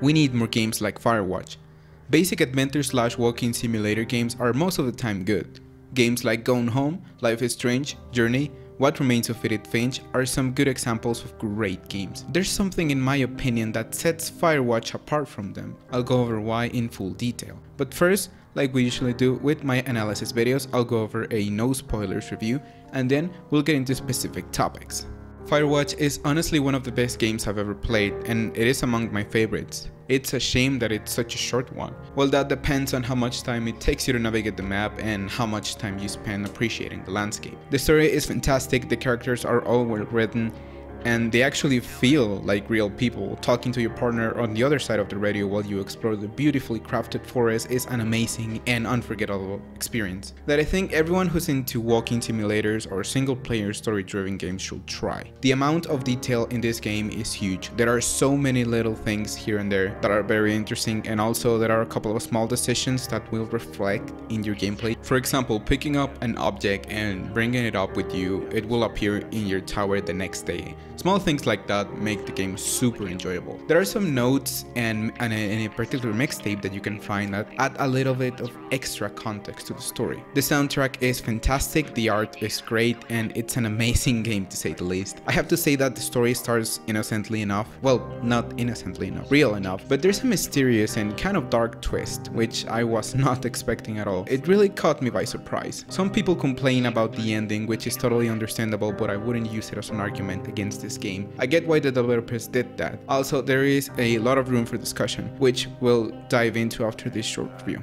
We need more games like Firewatch. Basic adventure / walking simulator games are most of the time good. Games like Gone Home, Life is Strange, Journey, What Remains of Edith Finch are some good examples of great games. There's something in my opinion that sets Firewatch apart from them. I'll go over why in full detail. But first, like we usually do with my analysis videos, I'll go over a no spoilers review and then we'll get into specific topics. Firewatch is honestly one of the best games I've ever played, and it is among my favorites. It's a shame that it's such a short one. Well, that depends on how much time it takes you to navigate the map and how much time you spend appreciating the landscape. The story is fantastic, the characters are all well written, and they actually feel like real people. Talking to your partner on the other side of the radio while you explore the beautifully crafted forest is an amazing and unforgettable experience that I think everyone who's into walking simulators or single player story driven games should try. The amount of detail in this game is huge. There are so many little things here and there that are very interesting, and also there are a couple of small decisions that will reflect in your gameplay. For example, picking up an object and bringing it up with you, it will appear in your tower the next day. Small things like that make the game super enjoyable. There are some notes and a particular mixtape that you can find that add a little bit of extra context to the story. The soundtrack is fantastic, the art is great, and it's an amazing game to say the least. I have to say that the story starts innocently enough, well, not innocently enough, real enough, but there's a mysterious and kind of dark twist, which I was not expecting at all. It really caught me by surprise. Some people complain about the ending, which is totally understandable, but I wouldn't use it as an argument against this game. I get why the developers did that. Also, there is a lot of room for discussion, which we'll dive into after this short review.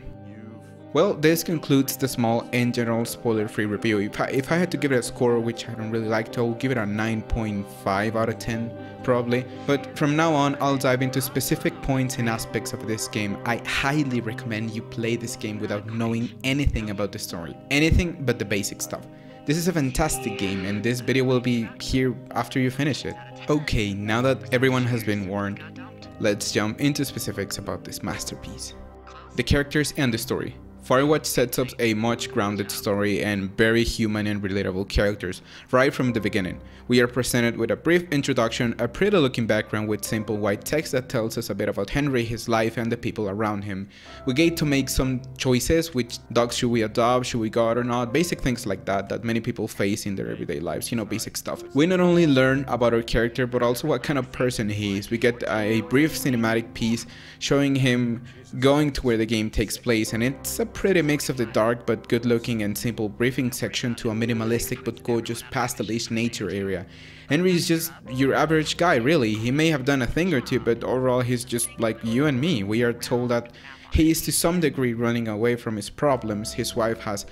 Well, this concludes the small and general spoiler-free review. If I had to give it a score, which I don't really like to, I'll give it a 9.5 out of 10, probably. But from now on, I'll dive into specific points and aspects of this game. I highly recommend you play this game without knowing anything about the story. Anything but the basic stuff. This is a fantastic game, and this video will be here after you finish it. Okay, now that everyone has been warned, let's jump into specifics about this masterpiece. The characters and the story. Firewatch sets up a much grounded story and very human and relatable characters right from the beginning. We are presented with a brief introduction, a pretty looking background with simple white text that tells us a bit about Henry, his life, and the people around him. We get to make some choices, which dogs should we adopt, should we go out or not, basic things like that many people face in their everyday lives, you know, basic stuff. We not only learn about our character but also what kind of person he is. We get a brief cinematic piece showing him going to where the game takes place, and it's a pretty mix of the dark but good looking and simple briefing section to a minimalistic but gorgeous pastelish nature area. Henry is just your average guy, really. He may have done a thing or two, but overall he's just like you and me. We are told that he is to some degree running away from his problems. His wife has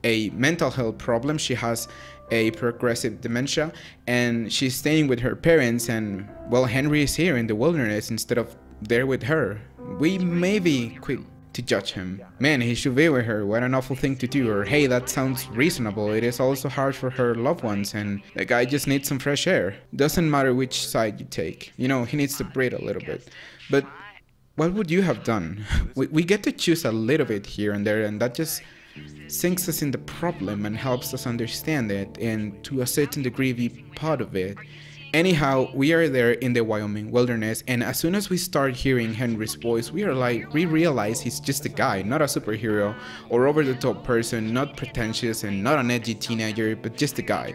a mental health problem, she has a progressive dementia, and she's staying with her parents, and well, Henry is here in the wilderness instead of there with her. We may be quick to judge him. Man, he should be with her, what an awful thing to do, or hey, that sounds reasonable, it is also hard for her loved ones and the guy just needs some fresh air. Doesn't matter which side you take, you know, he needs to breathe a little bit. But what would you have done? We get to choose a little bit here and there, and that just sinks us in the problem and helps us understand it and to a certain degree be part of it. Anyhow, we are there in the Wyoming wilderness, and as soon as we start hearing Henry's voice, we realize he's just a guy, not a superhero or over-the-top person, not pretentious and not an edgy teenager, but just a guy.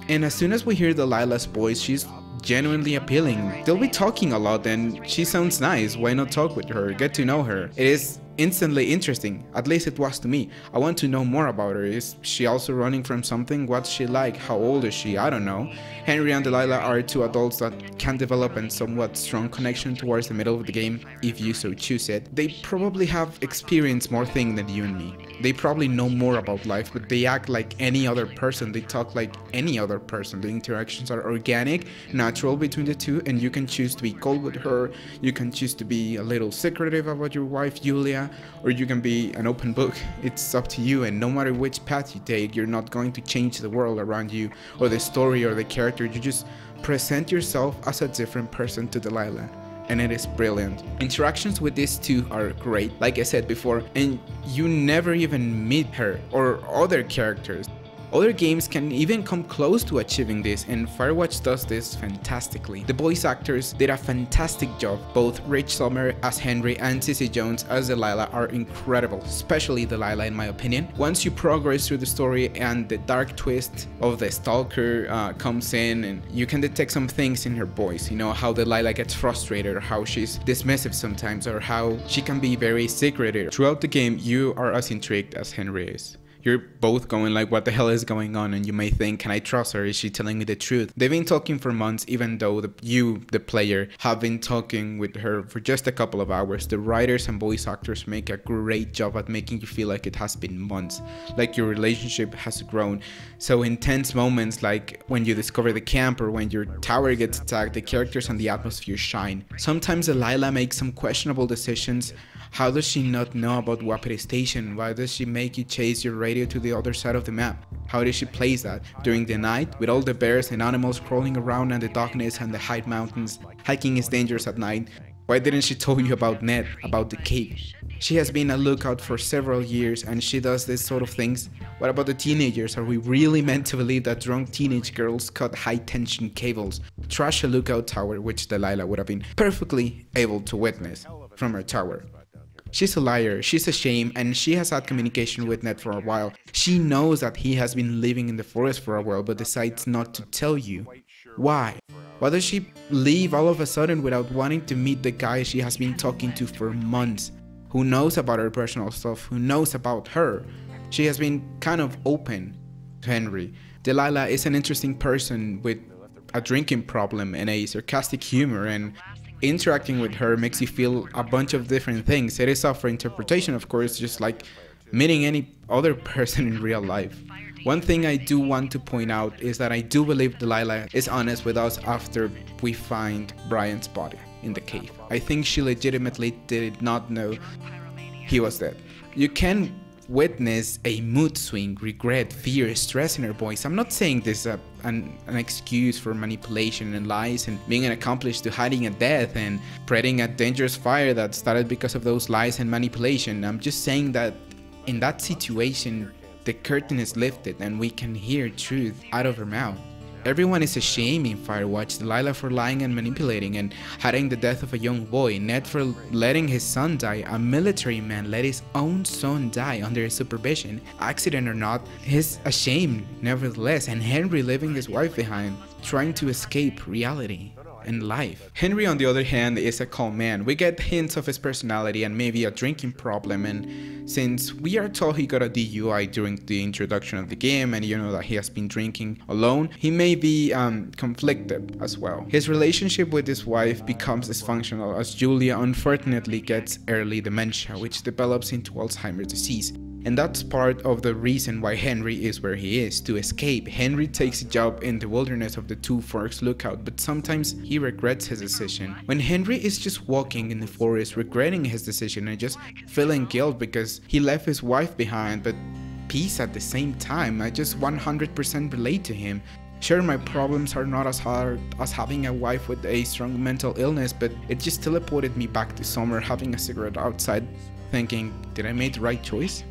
And as soon as we hear Delilah's voice, she's genuinely appealing. They'll be talking a lot and she sounds nice. Why not talk with her, get to know her? It is instantly interesting, at least it was to me. I want to know more about her. Is she also running from something? What's she like? How old is she? I don't know. Henry and Delilah are two adults that can develop a somewhat strong connection towards the middle of the game, if you so choose it. They probably have experienced more things than you and me. They probably know more about life, but they act like any other person. They talk like any other person. The interactions are organic, natural between the two, and you can choose to be cold with her, you can choose to be a little secretive about your wife, Julia, or you can be an open book. It's up to you, and no matter which path you take, you're not going to change the world around you or the story or the character. You just present yourself as a different person to Delilah, and it is brilliant. Interactions with these two are great, like I said before, and you never even meet her or other characters. Other games can even come close to achieving this, and Firewatch does this fantastically. The voice actors did a fantastic job. Both Rich Sommer as Henry and Cissy Jones as Delilah are incredible, especially Delilah in my opinion. Once you progress through the story and the dark twist of the stalker comes in, and you can detect some things in her voice, you know, how Delilah gets frustrated, or how she's dismissive sometimes, or how she can be very secretive. Throughout the game, you are as intrigued as Henry is. You're both going like, what the hell is going on? And you may think, can I trust her? Is she telling me the truth? They've been talking for months, even though the player, have been talking with her for just a couple of hours. The writers and voice actors make a great job at making you feel like it has been months, like your relationship has grown. So intense moments like when you discover the camp or when your tower gets attacked, the characters and the atmosphere shine. Sometimes Delilah makes some questionable decisions. How does she not know about Wapiti Station? Why does she make you chase your radio to the other side of the map? How does she place that? During the night, with all the bears and animals crawling around and the darkness and the high mountains, hiking is dangerous at night. Why didn't she tell you about Ned, about the cave? She has been a lookout for several years and she does this sort of things. What about the teenagers? Are we really meant to believe that drunk teenage girls cut high tension cables, trash a lookout tower, which Delilah would have been perfectly able to witness from her tower? She's a liar, she's ashamed, and she has had communication with Ned for a while. She knows that he has been living in the forest for a while, but decides not to tell you. Why? Why does she leave all of a sudden without wanting to meet the guy she has been talking to for months? Who knows about her personal stuff, who knows about her? She has been kind of open to Henry. Delilah is an interesting person with a drinking problem and a sarcastic humor, and interacting with her makes you feel a bunch of different things. It is up for interpretation, of course, just like meeting any other person in real life. One thing I do want to point out is that I do believe Delilah is honest with us after we find Brian's body in the cave. I think she legitimately did not know he was dead. You can witness a mood swing, regret, fear, stress in her voice. I'm not saying this is an excuse for manipulation and lies and being an accomplice to hiding a death and spreading a dangerous fire that started because of those lies and manipulation. I'm just saying that in that situation, the curtain is lifted and we can hear truth out of her mouth. Everyone is ashamed in Firewatch, Delilah for lying and manipulating and hiding the death of a young boy, Ned for letting his son die, a military man let his own son die under his supervision. Accident or not, he's ashamed nevertheless, and Henry leaving his wife behind, trying to escape reality and life. Henry, on the other hand, is a calm man. We get hints of his personality and maybe a drinking problem, and since we are told he got a DUI during the introduction of the game and you know that he has been drinking alone, he may be conflicted as well. His relationship with his wife becomes dysfunctional as Julia unfortunately gets early dementia, which develops into Alzheimer's disease. And that's part of the reason why Henry is where he is, to escape. Henry takes a job in the wilderness of the Two Forks lookout, but sometimes he regrets his decision. When Henry is just walking in the forest, regretting his decision and just feeling guilt because he left his wife behind, but peace at the same time, I just 100% relate to him. Sure, my problems are not as hard as having a wife with a strong mental illness, but it just teleported me back to summer having a cigarette outside, thinking, did I make the right choice?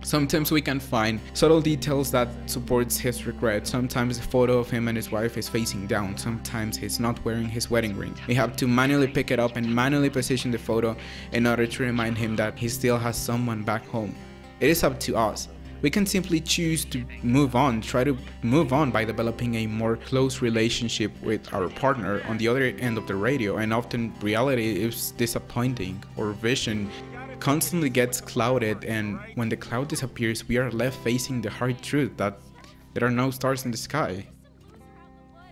Sometimes we can find subtle details that supports his regret. Sometimes the photo of him and his wife is facing down. Sometimes he's not wearing his wedding ring. We have to manually pick it up and manually position the photo in order to remind him that he still has someone back home. It is up to us. We can simply choose to move on, try to move on by developing a more close relationship with our partner on the other end of the radio, and often reality is disappointing or vision constantly gets clouded, and when the cloud disappears we are left facing the hard truth that there are no stars in the sky.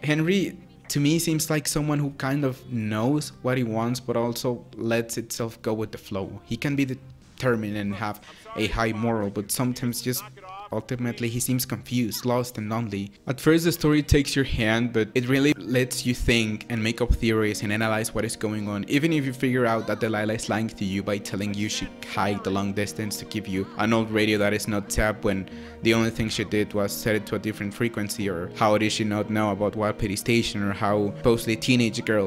Henry to me seems like someone who kind of knows what he wants but also lets itself go with the flow. He can be determined and have a high moral, but sometimes just ultimately he seems confused, lost and lonely. At first the story takes your hand, but it really lets you think and make up theories and analyze what is going on. Even if you figure out that Delilah is lying to you by telling you she hiked a long distance to give you an old radio that is not tapped when the only thing she did was set it to a different frequency, or how did she not know about Wapiti Station, or how supposedly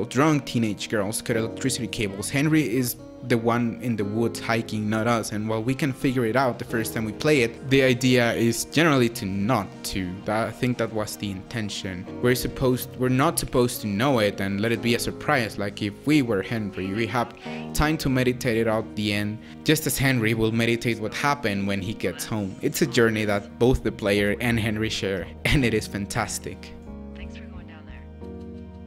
drunk teenage girls cut electricity cables. Henry is the one in the woods hiking, not us, and while we can figure it out the first time we play it, the idea is generally to not to. I think that was the intention. We're not supposed to know it and let it be a surprise. Like if we were Henry, we have time to meditate it out the end, just as Henry will meditate what happened when he gets home. It's a journey that both the player and Henry share, and it is fantastic.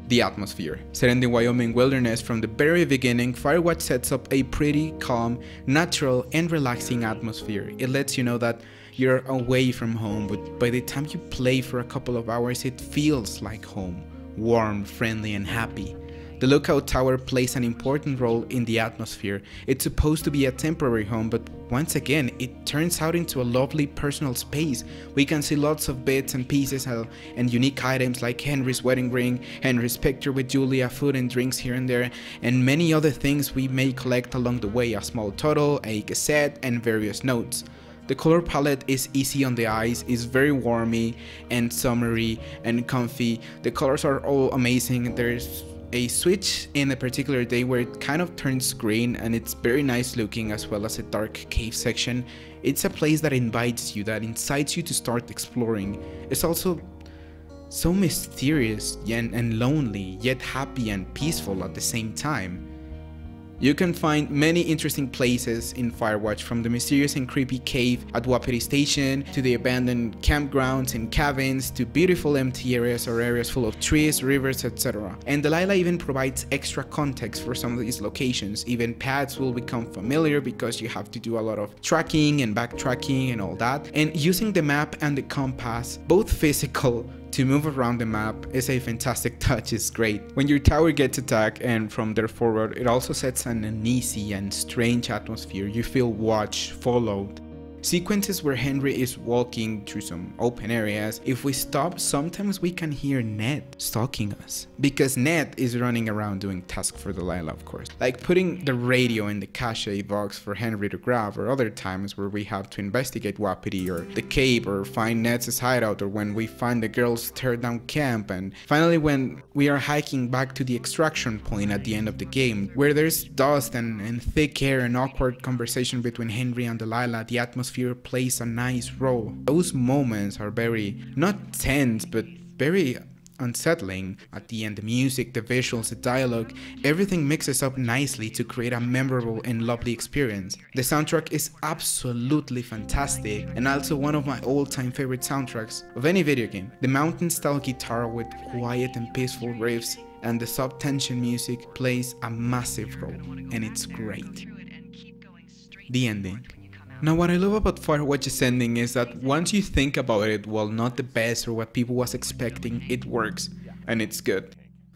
The atmosphere. Set in the Wyoming wilderness from the very beginning, Firewatch sets up a pretty calm, natural, and relaxing atmosphere. It lets you know that you're away from home, but by the time you play for a couple of hours, it feels like home. Warm, friendly, and happy. The lookout tower plays an important role in the atmosphere. It's supposed to be a temporary home, but once again, it turns out into a lovely personal space. We can see lots of bits and pieces and unique items like Henry's wedding ring, Henry's picture with Julia, food and drinks here and there, and many other things we may collect along the way, a small turtle, a cassette, and various notes. The color palette is easy on the eyes, is very warmy and summery and comfy. The colors are all amazing. There's a switch in a particular day where it kind of turns green and it's very nice looking, as well as a dark cave section. It's a place that invites you, that incites you to start exploring. It's also so mysterious and lonely, yet happy and peaceful at the same time. You can find many interesting places in Firewatch, from the mysterious and creepy cave at Wapiti Station, to the abandoned campgrounds and cabins, to beautiful empty areas or areas full of trees, rivers, etc. And Delilah even provides extra context for some of these locations. Even paths will become familiar because you have to do a lot of tracking and backtracking and all that. And using the map and the compass, both physical, to move around the map is a fantastic touch. It's great. When your tower gets attacked and from there forward, it also sets an uneasy and strange atmosphere. You feel watched, followed. Sequences where Henry is walking through some open areas, if we stop, sometimes we can hear Ned stalking us, because Ned is running around doing tasks for Delilah, of course, like putting the radio in the cache box for Henry to grab, or other times where we have to investigate Wapiti or the cave or find Ned's hideout, or when we find the girls tear down camp, and finally when we are hiking back to the extraction point at the end of the game, where there's dust and thick air and awkward conversation between Henry and Delilah. The atmosphere plays a nice role. Those moments are very, not tense, but very unsettling. At the end, the music, the visuals, the dialogue, everything mixes up nicely to create a memorable and lovely experience. The soundtrack is absolutely fantastic, and also one of my all-time favorite soundtracks of any video game. The mountain-style guitar with quiet and peaceful riffs and the sub-tension music plays a massive role, and it's great. The ending. Now, what I love about Firewatch's ending is that once you think about it, while not the best or what people was expecting, it works, and it's good.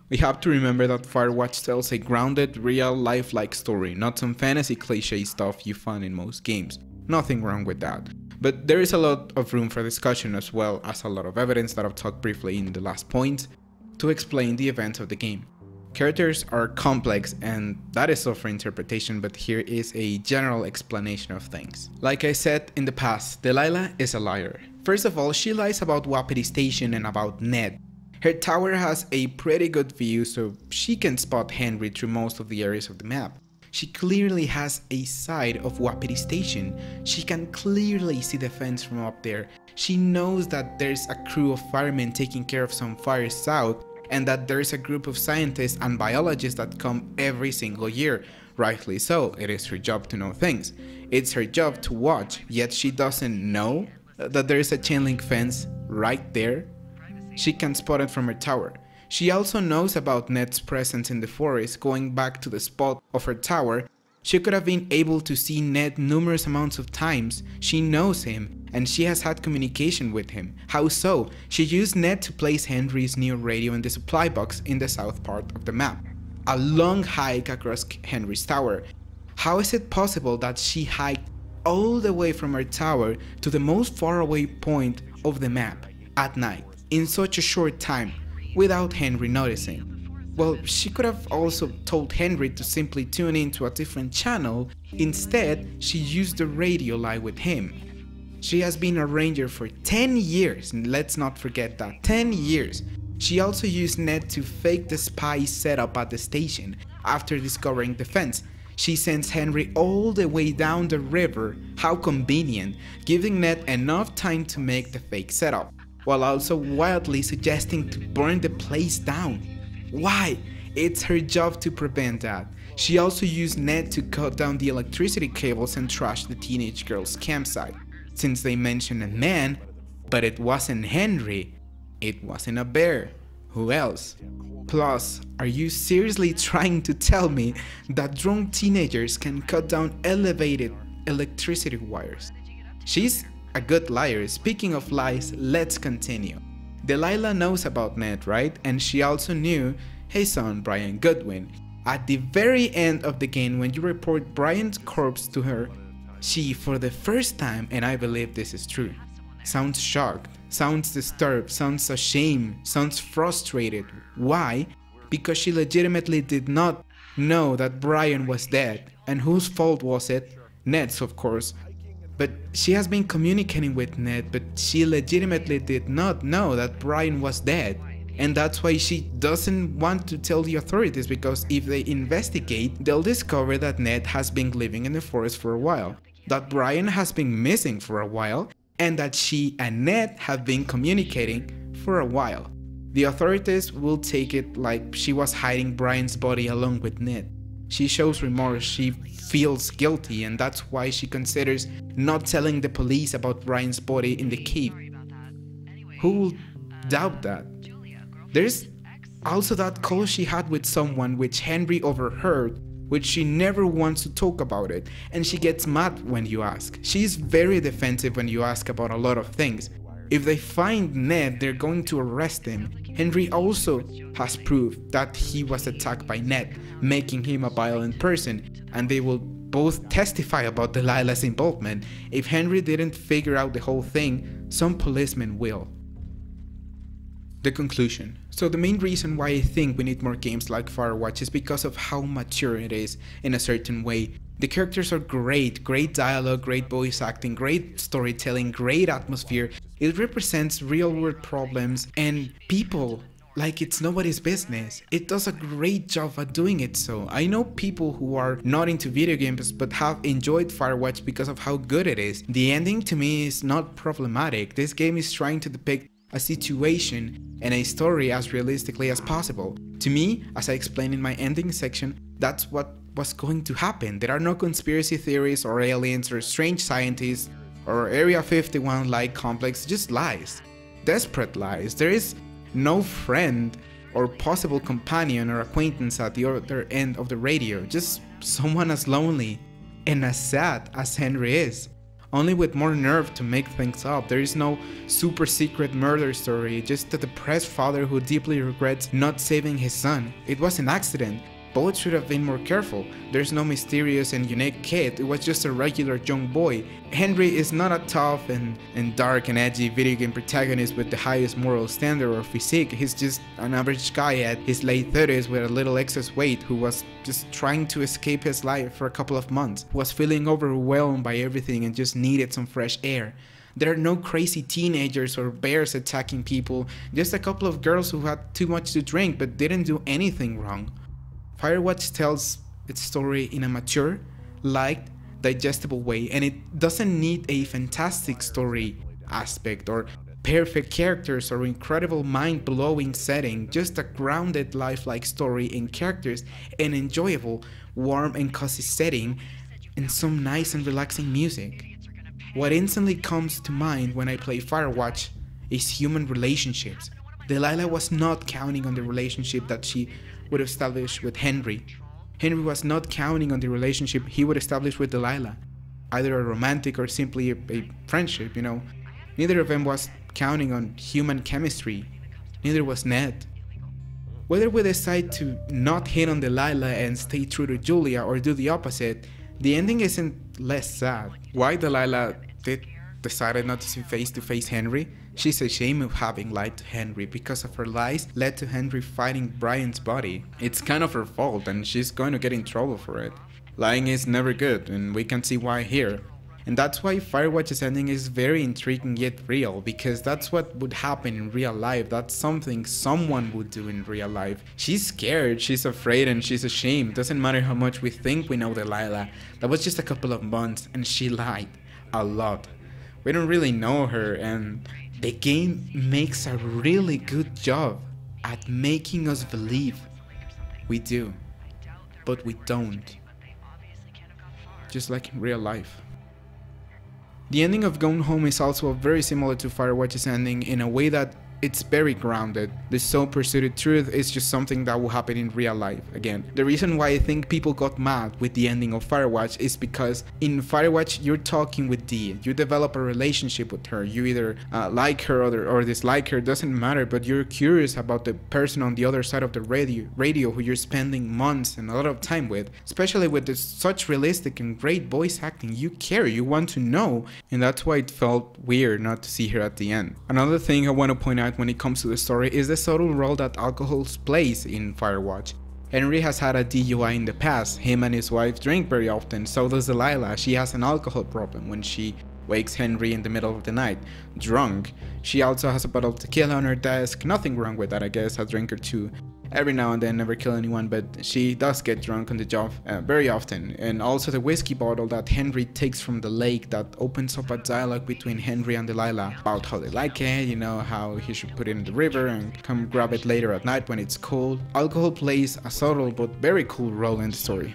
We have to remember that Firewatch tells a grounded, real life-like story, not some fantasy cliche stuff you find in most games. Nothing wrong with that. But there is a lot of room for discussion, as well as a lot of evidence that I've talked briefly in the last point, to explain the events of the game. Characters are complex, and that is up for interpretation, but here is a general explanation of things. Like I said in the past, Delilah is a liar. First of all, she lies about Wapiti Station and about Ned. Her tower has a pretty good view, so she can spot Henry through most of the areas of the map. She clearly has a side of Wapiti Station. She can clearly see the fence from up there. She knows that there's a crew of firemen taking care of some fires south, and that there's a group of scientists and biologists that come every single year. Rightly so, it is her job to know things. It's her job to watch, yet she doesn't know that there is a chain link fence right there. She can spot it from her tower. She also knows about Ned's presence in the forest. Going back to the spot of her tower, she could have been able to see Ned numerous amounts of times. She knows him, and she has had communication with him. How so? She used Ned to place Henry's new radio in the supply box in the south part of the map. A long hike across Henry's tower. How is it possible that she hiked all the way from her tower to the most faraway point of the map at night in such a short time without Henry noticing? Well, she could have also told Henry to simply tune into a different channel. Instead, she used the radio line with him. She has been a ranger for 10 years, and let's not forget that, 10 years. She also used Ned to fake the spy setup at the station after discovering the fence. She sends Henry all the way down the river, how convenient, giving Ned enough time to make the fake setup, while also wildly suggesting to burn the place down. Why? It's her job to prevent that. She also used Ned to cut down the electricity cables and trash the teenage girl's campsite, since they mentioned a man, but it wasn't Henry, it wasn't a bear. Who else? Plus, are you seriously trying to tell me that drunk teenagers can cut down elevated electricity wires? She's a good liar. Speaking of lies, let's continue. Delilah knows about Ned, right? And she also knew his son, Brian Goodwin. At the very end of the game, when you report Brian's corpse to her, she, for the first time, and I believe this is true, sounds shocked, sounds disturbed, sounds ashamed, sounds frustrated. Why? Because she legitimately did not know that Brian was dead. And whose fault was it? Ned's, of course. But she has been communicating with Ned, but she legitimately did not know that Brian was dead. And that's why she doesn't want to tell the authorities, because if they investigate, they'll discover that Ned has been living in the forest for a while, that Brian has been missing for a while, and that she and Ned have been communicating for a while. The authorities will take it like she was hiding Brian's body along with Ned. She shows remorse, she feels guilty, and that's why she considers not telling the police about Brian's body in the cave. Who will doubt that? There's also that call she had with someone which Henry overheard, which she never wants to talk about it, and she gets mad when you ask. She's very defensive when you ask about a lot of things. If they find Ned, they're going to arrest him. Henry also has proof that he was attacked by Ned, making him a violent person, and they will both testify about Delilah's involvement. If Henry didn't figure out the whole thing, some policemen will. The conclusion. So the main reason why I think we need more games like Firewatch is because of how mature it is in a certain way. The characters are great dialogue, great voice acting, great storytelling, great atmosphere. It represents real world problems and people like it's nobody's business. It does a great job at doing it so. I know people who are not into video games but have enjoyed Firewatch because of how good it is. The ending to me is not problematic. This game is trying to depict a situation and a story as realistically as possible. To me, as I explained in my ending section, that's what was going to happen. There are no conspiracy theories or aliens or strange scientists or Area 51 like complex, just lies. Desperate lies. There is no friend or possible companion or acquaintance at the other end of the radio, just someone as lonely and as sad as Henry is. Only with more nerve to make things up. There is no super secret murder story, just a depressed father who deeply regrets not saving his son. It was an accident. Both should have been more careful. There's no mysterious and unique kid, it was just a regular young boy. Henry is not a tough and dark and edgy video game protagonist with the highest moral standard or physique. He's just an average guy at his late 30s with a little excess weight who was just trying to escape his life for a couple of months, who was feeling overwhelmed by everything and just needed some fresh air. There are no crazy teenagers or bears attacking people, just a couple of girls who had too much to drink but didn't do anything wrong. Firewatch tells its story in a mature, light, digestible way, and it doesn't need a fantastic story aspect or perfect characters or incredible mind-blowing setting, just a grounded lifelike story in characters, an enjoyable, warm and cozy setting, and some nice and relaxing music. What instantly comes to mind when I play Firewatch is human relationships. Delilah was not counting on the relationship that she would establish with Henry. Henry was not counting on the relationship he would establish with Delilah, either a romantic or simply a friendship, you know. Neither of them was counting on human chemistry, neither was Ned. Whether we decide to not hit on Delilah and stay true to Julia or do the opposite, the ending isn't less sad. Why Delilah decided not to face Henry? She's ashamed of having lied to Henry because of her lies led to Henry finding Brian's body. It's kind of her fault and she's going to get in trouble for it. Lying is never good and we can see why here. And that's why Firewatch's ending is very intriguing yet real, because that's what would happen in real life. That's something someone would do in real life. She's scared, she's afraid, and she's ashamed. Doesn't matter how much we think we know Delilah. That was just a couple of months and she lied a lot. We don't really know her, and the game makes a really good job at making us believe we do, but we don't. Just like in real life. The ending of Gone Home is also very similar to Firewatch's ending in a way that it's very grounded. The so pursued truth is just something that will happen in real life. Again, the reason why I think people got mad with the ending of Firewatch is because in Firewatch you're talking with Dee, you develop a relationship with her, you either like her or dislike her, doesn't matter, but you're curious about the person on the other side of the radio who you're spending months and a lot of time with, especially with this such realistic and great voice acting. You care, you want to know, and that's why it felt weird not to see her at the end. Another thing I want to point out when it comes to the story is the subtle role that alcohol plays in Firewatch. Henry has had a DUI in the past, him and his wife drink very often, so does Delilah. She has an alcohol problem when she wakes Henry in the middle of the night, drunk. She also has a bottle of tequila on her desk, nothing wrong with that, I guess, a drinker too. Every now and then, never kill anyone, but she does get drunk on the job very often. And also the whiskey bottle that Henry takes from the lake that opens up a dialogue between Henry and Delilah about how they like it, you know, how he should put it in the river and come grab it later at night when it's cold. Alcohol plays a subtle but very cool role in the story.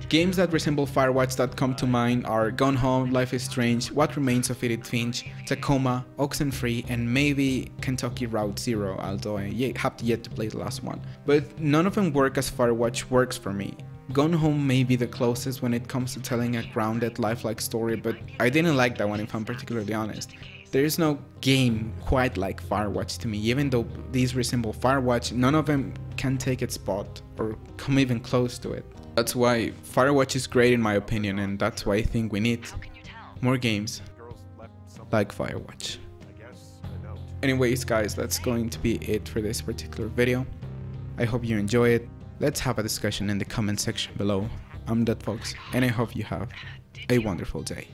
Games that resemble Firewatch that come to mind are Gone Home, Life is Strange, What Remains of Edith Finch, Tacoma, Oxenfree, and maybe Kentucky Route Zero, although I have yet to play the last one. But none of them work as Firewatch works for me. Gone Home may be the closest when it comes to telling a grounded, lifelike story, but I didn't like that one if I'm particularly honest. There is no game quite like Firewatch to me. Even though these resemble Firewatch, none of them can take its spot or come even close to it. That's why Firewatch is great in my opinion, and that's why I think we need more games like Firewatch. Anyways guys, that's going to be it for this particular video. I hope you enjoy it. Let's have a discussion in the comment section below. I'm Dead Fox, and I hope you have a wonderful day.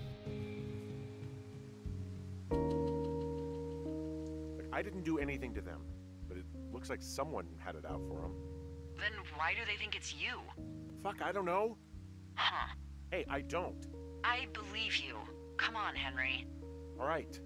I didn't do anything to them, but it looks like someone had it out for them. Then why do they think it's you? Fuck, I don't know. Huh. Hey, I don't. I believe you. Come on, Henry. All right.